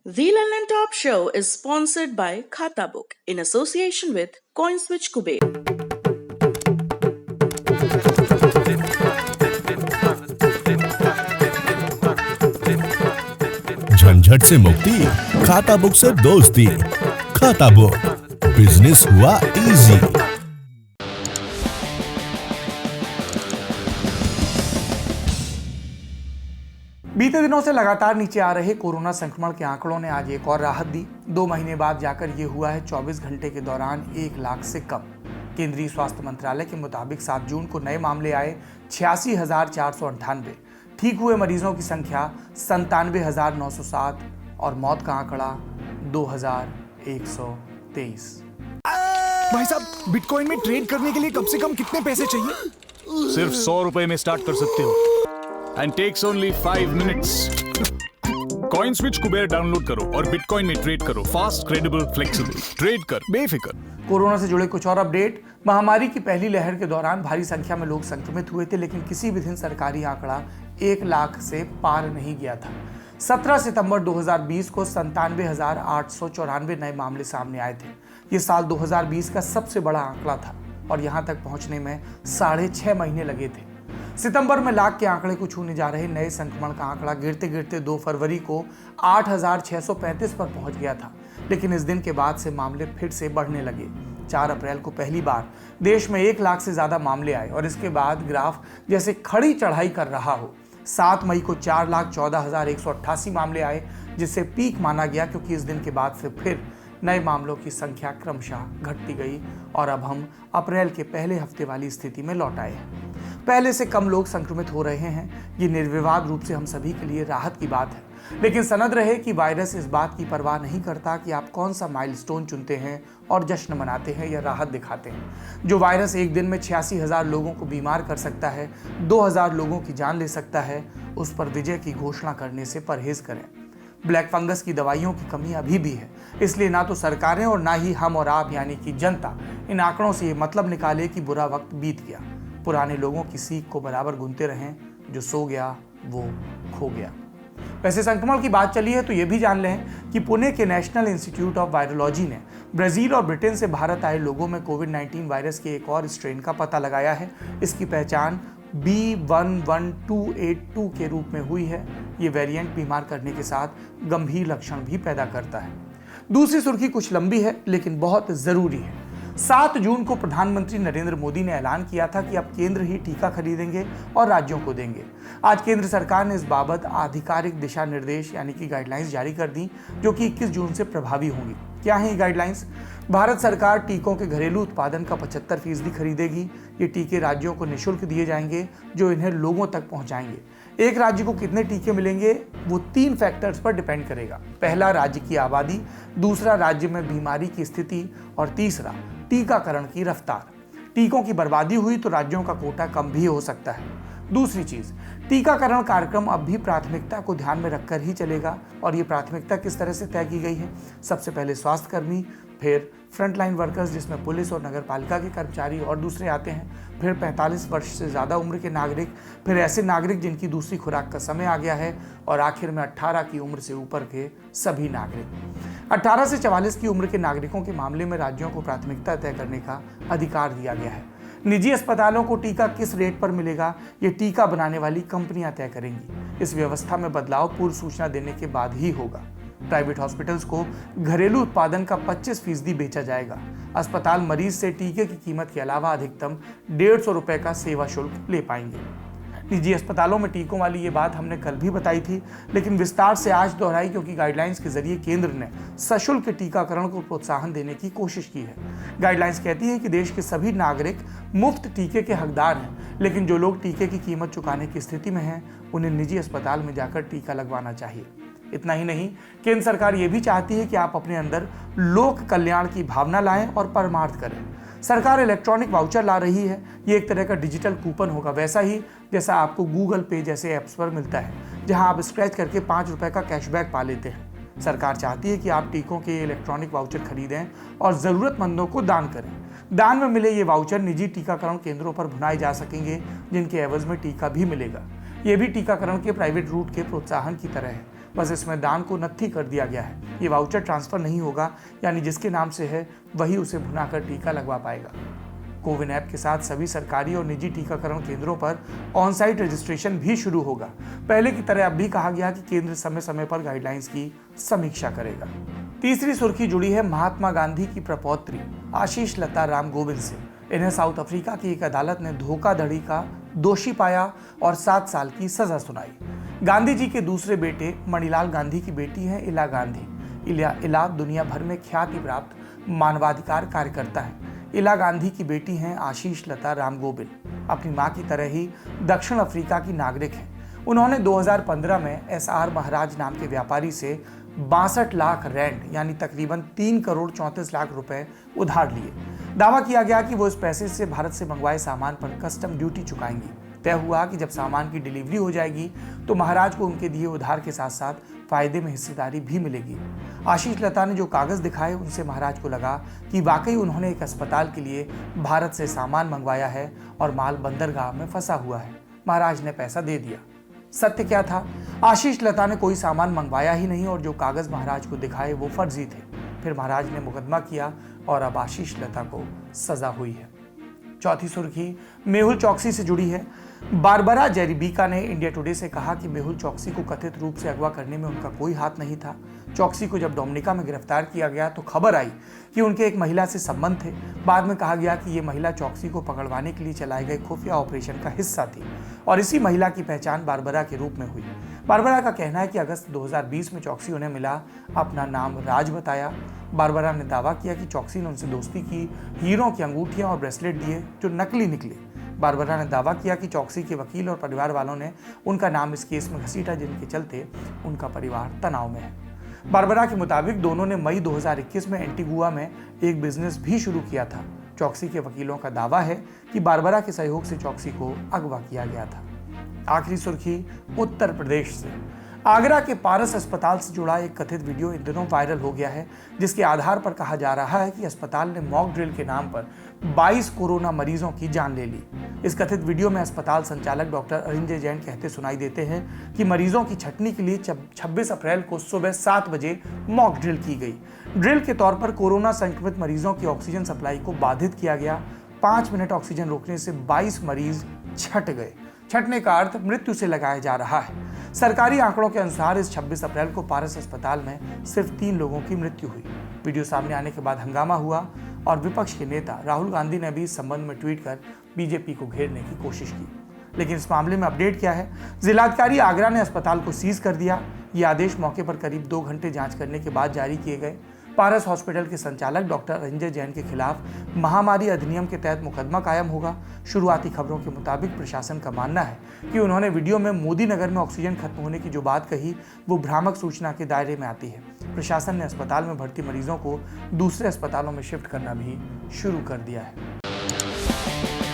The London Top Show is sponsored by Khatabook in association with CoinSwitch Kuber. झंझट से मुक्ति, खाता book से दोस्ती। खाता बुक, बिजनेस हुआ इजी। बीते दिनों से लगातार नीचे आ रहे कोरोना संक्रमण के आंकड़ों ने आज एक और राहत दी। 2 महीने बाद जाकर ये हुआ है 24 घंटे के दौरान 1 लाख से कम। केंद्रीय स्वास्थ्य मंत्रालय के मुताबिक 7 जून को नए मामले आए 86,498। ठीक हुए मरीजों की संख्या 97,907 और मौत का आंकड़ा 2,123। भाई साहब, बिटकॉइन में ट्रेड करने के लिए कम से कम कितने पैसे चाहिए? सिर्फ 100 रुपए में स्टार्ट कर सकते हो and takes only 5 minutes. CoinSwitch Kuber download करो और बिटकॉइन में ट्रेड करो। Fast, credible, flexible. ट्रेड कर बेफिक्र। कोरोना से जुड़े कुछ और अपडेट। महामारी की पहली लहर के दौरान भारी संख्या में लोग संक्रमित हुए थे, लेकिन किसी भी दिन सरकारी आंकड़ा 1 लाख से पार नहीं गया था। 17 सितंबर 2020 को 97,894 नए मामले सामने आए थे। ये साल 2020 का सबसे बड़ा आंकड़ा था और यहां तक पहुंचने में 6.5 महीने लगे थे। सितंबर में लाख के आंकड़े को छूने जा रहे नए संक्रमण का आंकड़ा गिरते गिरते 2 फरवरी को 8,635 पर पहुंच गया था, लेकिन इस दिन के बाद से मामले फिर से बढ़ने लगे। 4 अप्रैल को पहली बार देश में 1 लाख से ज्यादा मामले आए और इसके बाद ग्राफ जैसे खड़ी चढ़ाई कर रहा हो। 7 मई को 4,14,188 मामले आए, जिसे पीक माना गया, क्योंकि इस दिन के बाद से फिर नए मामलों की संख्या क्रमशः घटती गई और अब हम अप्रैल के पहले हफ्ते वाली स्थिति में लौट आए हैं। पहले से कम लोग संक्रमित हो रहे हैं, ये निर्विवाद रूप से हम सभी के लिए राहत की बात है, लेकिन सनद रहे कि वायरस इस बात की परवाह नहीं करता कि आप कौन सा माइलस्टोन चुनते हैं और जश्न मनाते हैं या राहत दिखाते हैं। जो वायरस एक दिन में 86,000 लोगों को बीमार कर सकता है, 2,000 लोगों की जान ले सकता है, उस पर विजय की घोषणा करने से परहेज करें। ब्लैक फंगस की दवाइयों की कमी अभी भी है, इसलिए ना तो सरकारें और ना ही हम और आप यानी कि जनता इन आंकड़ों से ये मतलब निकाले कि बुरा वक्त बीत गया। पुराने लोगों की सीख को बराबर गुनते रहें, जो सो गया वो खो गया। वैसे संक्रमण की बात चली है तो ये भी जान लें कि पुणे के नेशनल इंस्टीट्यूट ऑफ वायरोलॉजी ने ब्राजील और ब्रिटेन से भारत आए लोगों में कोविड-19 वायरस के एक और स्ट्रेन का पता लगाया है। इसकी पहचान B11282 के रूप में हुई है। ये वेरिएंट बीमार करने के साथ गंभीर लक्षण भी पैदा करता है। दूसरी सुर्खी कुछ लंबी है लेकिन बहुत जरूरी है। 7 जून को प्रधानमंत्री नरेंद्र मोदी ने ऐलान किया था कि अब केंद्र ही टीका खरीदेंगे और राज्यों को देंगे। आज केंद्र सरकार ने इस बाबत आधिकारिक दिशा निर्देश यानी कि गाइडलाइंस जारी कर दी, जो कि 21 जून से प्रभावी होंगी। क्या है ये गाइडलाइंस? भारत सरकार टीकों के घरेलू उत्पादन का 75% खरीदेगी। ये टीके राज्यों को निःशुल्क दिए जाएंगे, जो इन्हें लोगों तक पहुंचाएंगे। एक राज्य को कितने टीके मिलेंगे वो 3 फैक्टर्स पर डिपेंड करेगा। पहला, राज्य की आबादी, दूसरा, राज्य में बीमारी की स्थिति और तीसरा, टीकाकरण की रफ्तार। टीकों की बर्बादी हुई तो राज्यों का कोटा कम भी हो सकता है। दूसरी चीज, टीकाकरण कार्यक्रम अब भी प्राथमिकता को ध्यान में रखकर ही चलेगा। और ये प्राथमिकता किस तरह से तय की गई है? सबसे पहले स्वास्थ्यकर्मी, फिर फ्रंटलाइन वर्कर्स जिसमें पुलिस और नगर पालिका के कर्मचारी और दूसरे आते हैं, फिर 45 वर्ष से ज़्यादा उम्र के नागरिक, फिर ऐसे नागरिक जिनकी दूसरी खुराक का समय आ गया है, और आखिर में 18 की उम्र से ऊपर के सभी नागरिक। 18 से 44 की उम्र के नागरिकों के मामले में राज्यों को प्राथमिकता तय करने का अधिकार दिया गया है। निजी अस्पतालों को टीका किस रेट पर मिलेगा, ये टीका बनाने वाली कंपनियां तय करेंगी। इस व्यवस्था में बदलाव पूर्व सूचना देने के बाद ही होगा। प्राइवेट हॉस्पिटल्स को घरेलू उत्पादन का 25% बेचा जाएगा। अस्पताल मरीज से टीके की कीमत के अलावा अधिकतम 150 रुपए का सेवा शुल्क ले पाएंगे। निजी अस्पतालों में टीकों वाली ये बात हमने कल भी बताई थी, लेकिन विस्तार से आज दोहराई, क्योंकि गाइडलाइंस के जरिए केंद्र ने सशुल्क टीकाकरण को प्रोत्साहन देने की कोशिश की है। गाइडलाइंस कहती है कि देश के सभी नागरिक मुफ्त टीके के हकदार हैं, लेकिन जो लोग टीके की कीमत चुकाने की स्थिति में हैं, उन्हें निजी अस्पताल में जाकर टीका लगवाना चाहिए। इतना ही नहीं, केंद्र सरकार ये भी चाहती है कि आप अपने अंदर लोक कल्याण की भावना लाएं और परमार्थ करें। सरकार इलेक्ट्रॉनिक वाउचर ला रही है। ये एक तरह का डिजिटल कूपन होगा, वैसा ही जैसा आपको गूगल पे जैसे ऐप्स पर मिलता है, जहां आप स्क्रैच करके 5 रुपए का कैशबैक पा लेते हैं। सरकार चाहती है कि आप टीकों के इलेक्ट्रॉनिक वाउचर खरीदें और ज़रूरतमंदों को दान करें। दान में मिले ये वाउचर निजी टीकाकरण केंद्रों पर भुनाए जा सकेंगे, जिनके एवज में टीका भी मिलेगा। ये भी टीकाकरण के प्राइवेट रूट के प्रोत्साहन की तरह है। बस इसमें दान को नत्थी कर दिया गया है। ये वाउचर ट्रांसफर नहीं होगा, यानी जिसके नाम से है वही उसे भुनाकर टीका लगवा पाएगा। कोविन ऐप के साथ सभी सरकारी और निजी टीकाकरण केंद्रों पर ऑन साइट रजिस्ट्रेशन भी शुरू होगा। पहले की तरह अब भी कहा गया कि केंद्र समय समय पर गाइडलाइंस की समीक्षा करेगा। तीसरी सुर्खी जुड़ी है महात्मा गांधी की प्रपौत्री आशीष लता राम गोविंद से। इन्हें साउथ अफ्रीका की एक अदालत ने धोखाधड़ी का दोषी पाया और 7 साल की सजा सुनाई। गांधी जी के दूसरे बेटे मणिलाल गांधी की बेटी है इला गांधी। इला दुनिया भर में ख्याति प्राप्त मानवाधिकार कार्यकर्ता है। इला गांधी की बेटी हैं आशीष लता राम गोविंद। अपनी मां की तरह ही दक्षिण अफ्रीका की नागरिक हैं। उन्होंने 2015 में एसआर महाराज नाम के व्यापारी से 62 लाख रैंड यानी तकरीबन 3 करोड़ 34 लाख रुपए उधार लिए। दावा किया गया कि वो इस पैसे से भारत से मंगवाए सामान पर कस्टम ड्यूटी चुकाएंगी। तय हुआ कि जब सामान की डिलीवरी हो जाएगी तो महाराज को उनके दिए उधार के साथ साथ फायदे में हिस्सेदारी भी मिलेगी। आशीष लता ने जो कागज दिखाए उनसे महाराज को लगा कि वाकई उन्होंने एक अस्पताल के लिए भारत से सामान मंगवाया है और माल बंदरगाह में फंसा हुआ है। महाराज ने पैसा दे दिया। सत्य क्या था? आशीष लता ने कोई सामान मंगवाया ही नहीं और जो कागज महाराज को दिखाए वो फर्जी थे। फिर महाराज ने मुकदमा किया और अब आशीष लता को सजा हुई है। चौथी सुर्खी मेहुल चौकसी से जुड़ी है। बारबरा जेरिबिका ने इंडिया टुडे से कहा कि मेहुल चौकसी को कथित रूप से अगवा करने में उनका कोई हाथ नहीं था। चौकसी को जब डोमिनिका में गिरफ्तार किया गया तो खबर आई कि उनके एक महिला से संबंध थे। बाद में कहा गया कि ये महिला चौकसी को पकड़वाने के लिए चलाए गए खुफिया ऑपरेशन का हिस्सा थी और इसी महिला की पहचान बारबरा के रूप में हुई। बारबरा का कहना है कि अगस्त 2020 में चौकसी उन्हें मिला, अपना नाम राज बताया। बारबरा ने दावा किया कि चौकसी ने उनसे दोस्ती की, हीरों की अंगूठियां और ब्रेसलेट दिए जो नकली निकले। बारबरा ने दावा किया कि चौकसी के वकील और परिवार वालों ने उनका नाम इस केस में घसीटा, जिनके चलते उनका परिवार तनाव में है। बारबरा के मुताबिक दोनों ने मई 2021 में एंटीगुआ में एक बिजनेस भी शुरू किया था। चौकसी के वकीलों का दावा है कि बारबरा के सहयोग से चौकसी को अगवा किया गया था। आखिरी सुर्खी उत्तर प्रदेश से। आगरा के पारस अस्पताल से जुड़ा एक कथित वीडियो इन दिनों वायरल हो गया है, जिसके आधार पर कहा जा रहा है कि अस्पताल ने मॉक ड्रिल के नाम पर 22 कोरोना मरीजों की जान ले ली। इस कथित वीडियो में अस्पताल संचालक डॉक्टर अरिंजय जैन कहते सुनाई देते हैं कि मरीजों की छंटनी के लिए 26 अप्रैल को सुबह 7 बजे मॉक ड्रिल की गई। ड्रिल के तौर पर कोरोना संक्रमित मरीजों की ऑक्सीजन सप्लाई को बाधित किया गया। 5 मिनट ऑक्सीजन रोकने से 22 मरीज छट गए। छटने का अर्थ मृत्यु से लगाया जा रहा है। सरकारी आंकड़ों के अनुसार इस 26 अप्रैल को पारस अस्पताल में सिर्फ 3 लोगों की मृत्यु हुई। वीडियो सामने आने के बाद हंगामा हुआ और विपक्ष के नेता राहुल गांधी ने भी इस संबंध में ट्वीट कर बीजेपी को घेरने की कोशिश की। लेकिन इस मामले में अपडेट क्या है? जिलाधिकारी आगरा ने अस्पताल को सीज कर दिया। ये आदेश मौके पर करीब 2 घंटे जांच करने के बाद जारी किए गए। पारस हॉस्पिटल के संचालक डॉक्टर अरिंजय जैन के खिलाफ महामारी अधिनियम के तहत मुकदमा कायम होगा। शुरुआती खबरों के मुताबिक प्रशासन का मानना है कि उन्होंने वीडियो में मोदी नगर में ऑक्सीजन खत्म होने की जो बात कही वो भ्रामक सूचना के दायरे में आती है। प्रशासन ने अस्पताल में भर्ती मरीजों को दूसरे अस्पतालों में शिफ्ट करना भी शुरू कर दिया है।